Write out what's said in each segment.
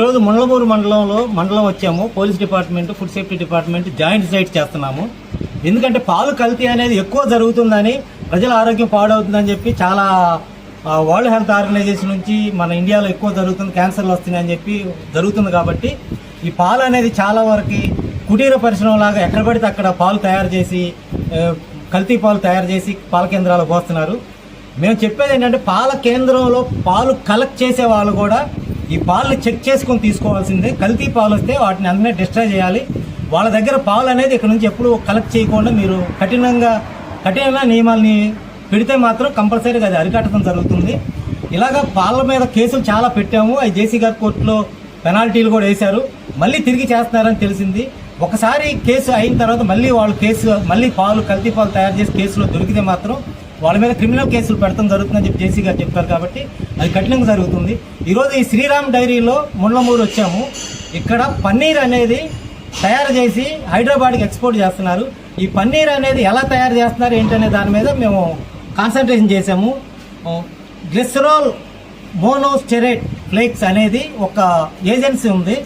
ఈరోజు ముండ్లమూరు మండలం వచ్చాము. Police department, food safety department joint site చేస్తున్నాము. ఎందుకంటే పాలు కల్తీ అనేది ఎక్కువ జరుగుతుందని, ప్రజల ఆరోగ్యం పాడవుతుందని చెప్పి చాలా వరల్డ్ హెల్త్ ఆర్గనైజేషన్ నుంచి మన ఇండియాలో ఎక్కువ జరుగుతుంది, క్యాన్సర్లు వస్తున్నాయని చెప్పి జరుగుతుంది. కాబట్టి ఈ పాలు అనేది చాలా వరకు కుటీర పరిశ్రమలాగా ఎక్కడ పడితే అక్కడ పాలు తయారు చేసి, కల్తీ పాలు తయారు చేసి పాల కేంద్రాలు పోస్తున్నారు. మేము చెప్పేది ఏంటంటే పాల కేంద్రంలో పాలు కలెక్ట్ చేసే వాళ్ళు కూడా ఈ పాలని చెక్ చేసుకొని తీసుకోవాల్సిందే. కల్తీ పాలు వస్తే వాటిని అందరినీ డిస్ట్రాయ్ చేయాలి. వాళ్ళ దగ్గర పాలు అనేది ఇక్కడ నుంచి ఎప్పుడు కలెక్ట్ చేయకుండా మీరు కఠినంగా నియమాలని పెడితే మాత్రం కంపల్సరీగా అది అరికట్టడం జరుగుతుంది. ఇలాగా పాల మీద కేసులు చాలా పెట్టాము. అవి జేసీ గారి కోర్టులో పెనాల్టీలు కూడా వేశారు. మళ్ళీ తిరిగి చేస్తున్నారని తెలిసింది. ఒకసారి కేసు అయిన తర్వాత మళ్ళీ కల్తీ పాలు తయారు చేసి కేసులో దొరికితే మాత్రం వాళ్ళ మీద క్రిమినల్ కేసులు పెడతాం జరుగుతుందని చెప్పి జేసీ గారు చెప్పారు. కాబట్టి అది కఠినంగా జరుగుతుంది. ఈరోజు ఈ శ్రీరామ్ డైరీలో ముండ్లమూరు వచ్చాము. ఇక్కడ పన్నీర్ అనేది తయారు చేసి హైదరాబాద్కి ఎక్స్పోర్ట్ చేస్తున్నారు. ఈ పన్నీర్ అనేది ఎలా తయారు చేస్తున్నారు ఏంటనే దాని మీద మేము కాన్సన్ట్రేషన్ చేసాము. గ్లిసరాల్ మోనోస్టెరేట్ ఫ్లేక్స్ అనేది ఒక ఏజెన్సీ ఉంది.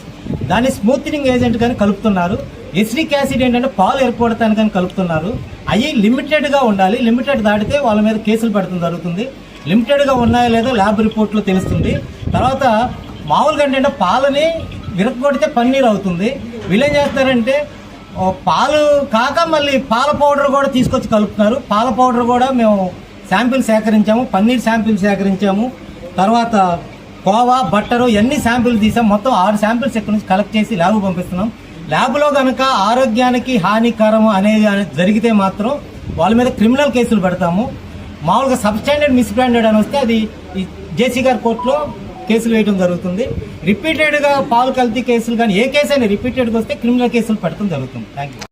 దాన్ని స్మూత్నింగ్ ఏజెంట్ కానీ కలుపుతున్నారు. ఎసిటిక్ యాసిడ్ ఏంటంటే పాలు ఏర్పడటానికి కానీ కలుపుతున్నారు. అవి లిమిటెడ్గా ఉండాలి. లిమిటెడ్ దాటితే వాళ్ళ మీద కేసులు పెడతాం జరుగుతుంది. లిమిటెడ్గా ఉన్నాయో లేదో ల్యాబ్ రిపోర్ట్లో తెలుస్తుంది. తర్వాత మామూలుగా ఏంటంటే పాలని విరగొడితే పన్నీర్ అవుతుంది. వీళ్ళు ఏం చేస్తారంటే పాలు కాక మళ్ళీ పాల పౌడర్ కూడా తీసుకొచ్చి కలుపుతున్నారు. పాల పౌడర్ కూడా మేము శాంపిల్ సేకరించాము, పన్నీర్ శాంపిల్ సేకరించాము. తర్వాత కోవా, బట్టరు ఇవన్నీ శాంపిల్ తీసాం. మొత్తం 6 శాంపిల్స్ ఇక్కడ నుంచి కలెక్ట్ చేసి ల్యాబ్ పంపిస్తున్నాం. ల్యాబ్లో కనుక ఆరోగ్యానికి హానికరం అనేది జరిగితే మాత్రం వాళ్ళ మీద క్రిమినల్ కేసులు పెడతాము. మామూలుగా సబ్స్టాండర్డ్ మిస్బ్రాండెడ్ అని వస్తే అది జేసీ గారి కోర్టులో కేసులు వేయడం జరుగుతుంది. రిపీటెడ్గా పాలు కల్తీ కేసులు కానీ ఏ కేసు అయినా రిపీటెడ్గా వస్తే క్రిమినల్ కేసులు పెడతాం జరుగుతుంది. Thank you.